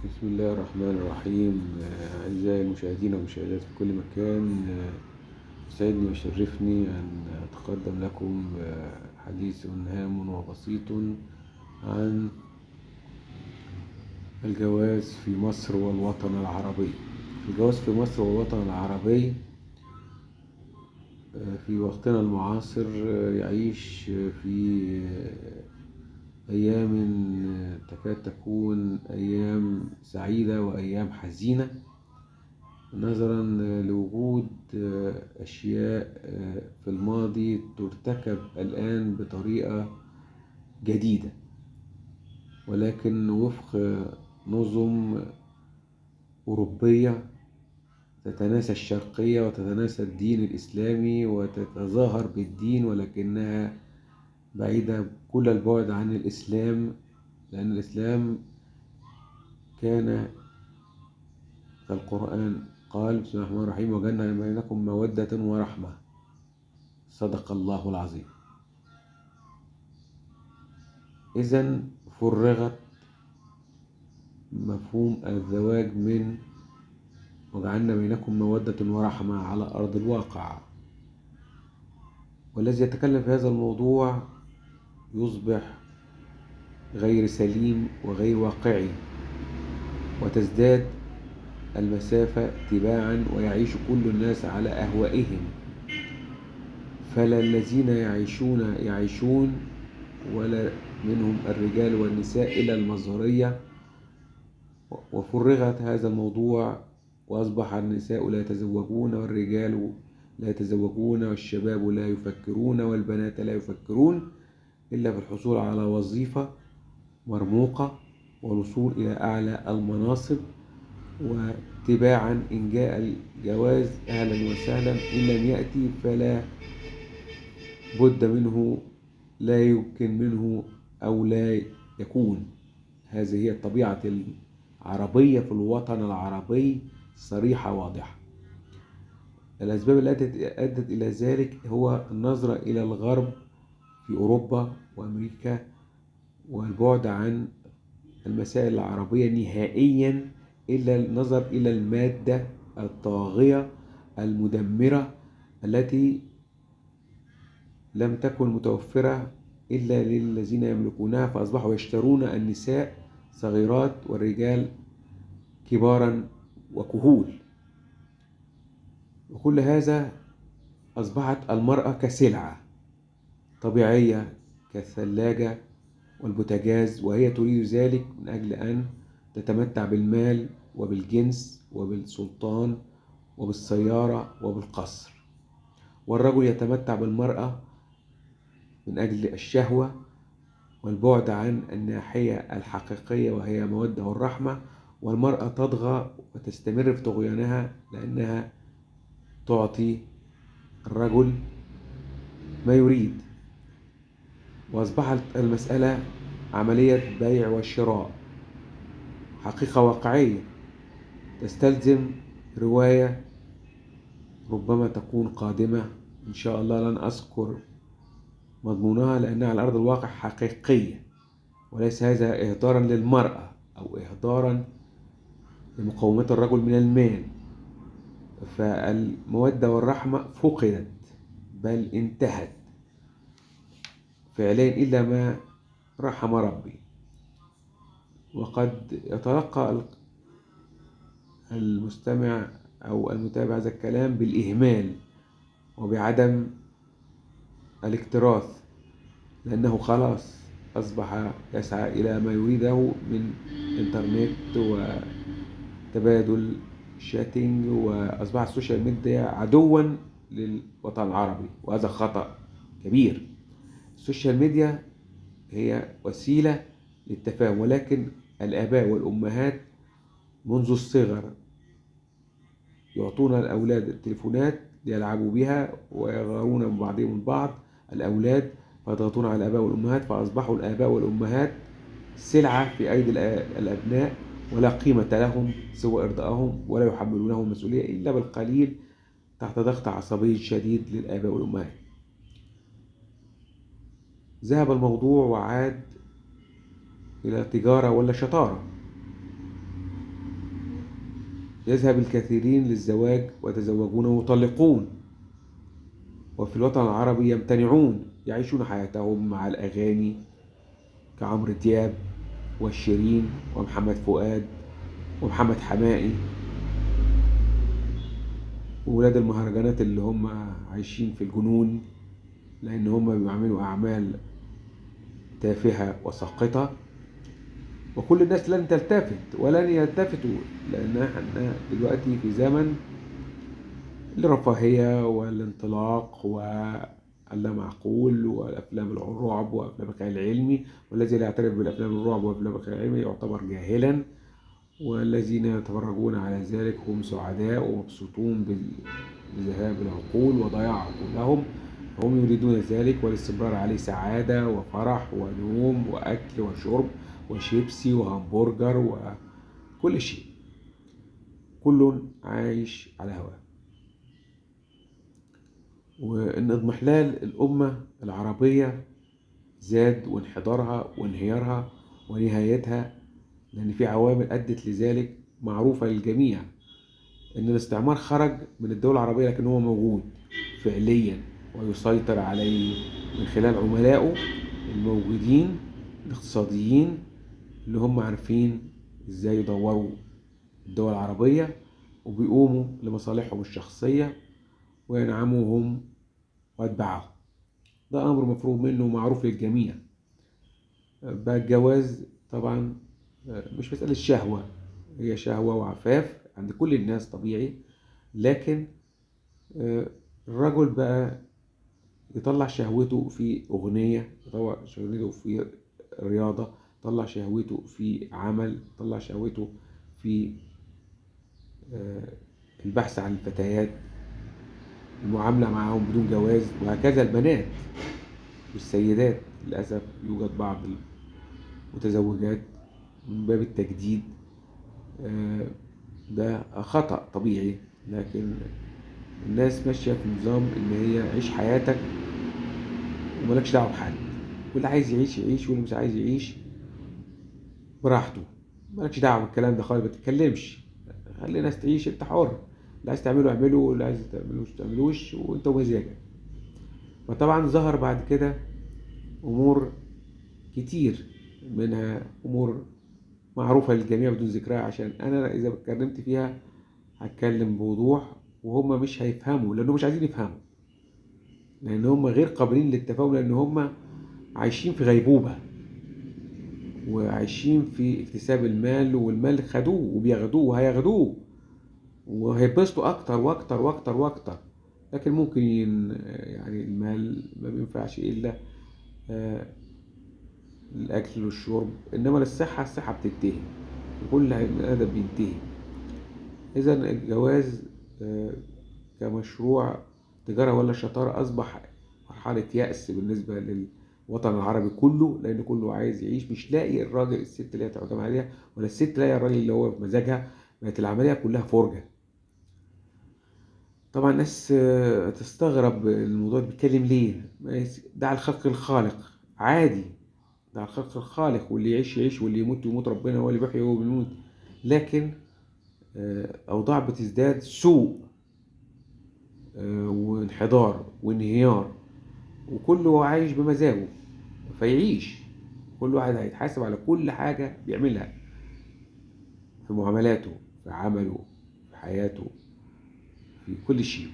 بسم الله الرحمن الرحيم. أعزائي المشاهدين والمشاهدات في كل مكان. يسعدني ويشرفني أن أتقدم لكم حديث هام وبسيط عن الجواز في مصر والوطن العربي. الجواز في مصر والوطن العربي في وقتنا المعاصر يعيش في أيام تكاد تكون أيام سعيدة وأيام حزينة، نظرا لوجود أشياء في الماضي ترتكب الآن بطريقة جديدة، ولكن وفق نظم أوروبية تتناسى الشرقية وتتناسى الدين الإسلامي وتتظاهر بالدين، ولكنها بعيدة كل البعد عن الإسلام، لأن الإسلام كان كالقرآن قال: بسم الله الرحمن الرحيم وجعلنا بينكم مودة ورحمة. صدق الله العظيم. إذن فرغت مفهوم الزواج من وجعلنا بينكم مودة ورحمة على أرض الواقع، والذي يتكلم في هذا الموضوع يصبح غير سليم وغير واقعي، وتزداد المسافة تباعا ويعيش كل الناس على أهوائهم، فلا الذين يعيشون ولا منهم الرجال والنساء إلى المظهرية. وفرغت هذا الموضوع وأصبح النساء لا يتزوجون والرجال لا يتزوجون والشباب لا يفكرون والبنات لا يفكرون إلا في الحصول على وظيفة مرموقة والوصول إلى أعلى المناصب، وتباعا إن جاء الجواز أهلا وسهلا، إن لم يأتي فلا بد منه، لا يمكن منه أو لا يكون. هذه هي الطبيعة العربية في الوطن العربي، صريحة واضحة. الأسباب التي أدت إلى ذلك هو النظرة إلى الغرب في أوروبا وأمريكا والبعد عن المسائل العربية نهائيا، إلا النظر إلى المادة الطاغية المدمرة التي لم تكن متوفرة إلا للذين يملكونها، فأصبحوا يشترون النساء صغيرات والرجال كبارا وكهول. وكل هذا أصبحت المرأة كسلعة طبيعية كالثلاجة والبوتاجاز، وهي تريد ذلك من أجل أن تتمتع بالمال وبالجنس وبالسلطان وبالسيارة وبالقصر. والرجل يتمتع بالمرأة من أجل الشهوة والبعد عن الناحية الحقيقية وهي مودة والرحمة، والمرأة تطغى وتستمر في طغيانها لأنها تعطي الرجل ما يريد. وأصبحت المسألة عملية بيع وشراء، حقيقة واقعية تستلزم رواية ربما تكون قادمة إن شاء الله، لن أذكر مضمونها لأنها على أرض الواقع حقيقية، وليس هذا إهدارا للمرأة أو إهدارا لمقومات الرجل من المال. فالمودة والرحمة فقدت بل انتهت فعليا إلا ما رحم ربي. وقد يتلقى المستمع أو المتابع هذا الكلام بالإهمال وبعدم الاكتراث، لأنه خلاص أصبح يسعى إلى ما يريده من إنترنت وتبادل شاتنج، وأصبح السوشيال ميديا عدوا للوطن العربي، وهذا خطأ كبير. السوشيال ميديا هي وسيلة للتفاهم، ولكن الآباء والأمهات منذ الصغر يعطون الأولاد التليفونات ليلعبوا بها ويغارون من بعضهم البعض الأولاد، فيضغطون على الآباء والأمهات، فأصبحوا الآباء والأمهات سلعة في أيدي الأبناء، ولا قيمة لهم سوى إرضائهم، ولا يحملونهم المسؤولية إلا بالقليل تحت ضغط عصبي شديد للآباء والأمهات. ذهب الموضوع وعاد إلى تجارة ولا شطارة. يذهب الكثيرين للزواج ويتزوجون ويطلقون، وفي الوطن العربي يمتنعون، يعيشون حياتهم مع الأغاني كعمرو دياب والشيرين ومحمد فؤاد ومحمد حماقي وولاد المهرجانات اللي هم عايشين في الجنون، لأن هم بيعملوا أعمال تافهة وساقطة، وكل الناس لن تلتفت ولن يلتفتوا، لأن احنا دلوقتي في زمن الرفاهية والانطلاق واللامعقول والأفلام الرعب وأفلام الخيال العلمي، والذي لا يعترف بالأفلام الرعب وأفلام الخيال العلمي يعتبر جاهلا، والذين يتفرجون على ذلك هم سعداء ومبسوطون بذهاب العقول وضياع عقولهم، هم يريدون ذلك والاستمرار عليه سعادة وفرح ونوم وأكل وشرب وشيبسي وهمبرجر وكل شيء، كل عايش على هواه. وإن اضمحلال الأمة العربية زاد، وانحدارها وانهيارها ونهايتها، لأن في عوامل أدت لذلك معروفة للجميع. إن الاستعمار خرج من الدول العربية لكن هو موجود فعليا ويسيطر عليه من خلال عملائه الموجودين الاقتصاديين اللي هم عارفين إزاي يدوروا الدول العربية وبيقوموا لمصالحهم الشخصية وينعموا هم وأتباعهم. ده أمر مفروغ منه ومعروف للجميع. بقى الجواز طبعا مش مسألة شهوة، هي شهوة وعفاف عند كل الناس طبيعي، لكن الرجل بقى يطلع شهوته في أغنية، يطلع شهوته في رياضة، يطلع شهوته في عمل، يطلع شهوته في البحث عن الفتيات، المعاملة معهم بدون جواز، وهكذا البنات والسيدات. للأسف يوجد بعض المتزوجات من باب التجديد، ده خطأ طبيعي، لكن الناس ماشية في نظام إن هي عيش حياتك وملكش دعوة بحد، واللي عايز يعيش يعيش واللي مش عايز يعيش براحته، مالكش دعوة بالكلام ده خالص، ما تتكلمش، خلي الناس تعيش، انت حر، اللي عايز تعمله اعمله واللي عايز تعملوش تعملوش وانت ومزاجك. فطبعا ظهر بعد كده امور كتير، منها امور معروفة للجميع بدون ذكرها، عشان انا اذا اتكلمت فيها هتكلم بوضوح وهم مش هيفهموا، لانهم مش عايزين يفهموا، لان هم غير قابلين للتفاهم، لان هم عايشين في غيبوبة وعايشين في اكتساب المال، والمال خدوه وبياخدوه وهياخدوه وهيبسطوا اكتر واكتر واكتر واكتر، لكن ممكن يعني المال ما بينفعش الا الاكل والشرب، انما للصحة الصحة بتنتهي وكل هذا بينتهي. اذا الجواز كمشروع تجارة ولا شطارة اصبح مرحلة يأس بالنسبة للوطن العربي كله، لان كله عايز يعيش، مش لاقي الراجل الست اللي هي تعتمد عليها، ولا الست لاقي الراجل اللي هو بمزاجها، بقت العملية كلها فرجة. طبعا الناس تستغرب الموضوع بيتكلم ليه، ده على الخلق الخالق عادي، ده على الخلق الخالق، واللي يعيش يعيش واللي يموت يموت، ربنا هو اللي بيحيي وهو بيموت، لكن أوضاع بتزداد سوء وانحدار وانهيار، وكله عايش بمزاجه فيعيش، كل واحد هيتحاسب على كل حاجة بيعملها في معاملاته، في عمله، في حياته، في كل شيء.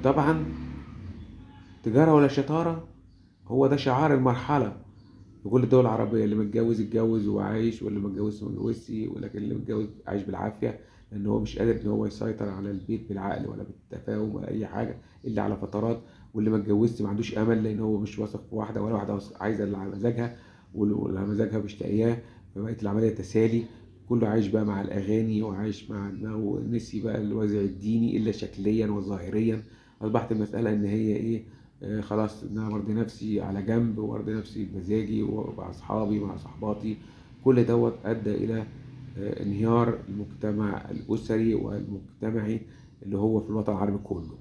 طبعا تجارة ولا شطارة هو ده شعار المرحلة في كل الدول العربية، اللي متجوز اتجوز وعايش، واللي متجوز ما اتجوزش، ولكن اللي متجوز عايش بالعافية، لأن هو مش قادر إن هو يسيطر على البيت بالعقل ولا بالتفاهم ولا أي حاجة إلا على فترات، واللي ما اتجوزش ما عندوش أمل، لأن هو مش واثق في واحدة، ولا واحدة عايزة اللي على مزاجها واللي على مزاجها مش لاقياه، فبقت العملية تسالي، كله عايش بقى مع الأغاني وعايش مع دماغه، نسي بقى الوازع الديني إلا شكليا وظاهريا. أصبحت المسألة إن هي إيه، خلاص إن أنا برضي نفسي على جنب وارضي نفسي بمزاجي ومع أصحابي مع صحباتي، كل دوت أدى إلى انهيار المجتمع الأسري والمجتمعي اللي هو في الوطن العربي كله.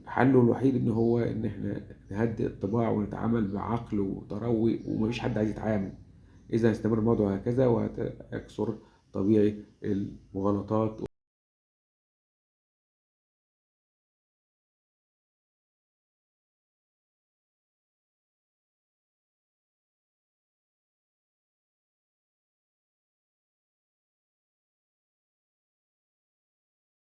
حله الوحيد إن إحنا نهدئ الطباع ونتعامل بعقل وتروي، ومفيش حد عايز يتعامل، إذا استمر الموضوع هكذا وهيكثر طبيعي المغالطات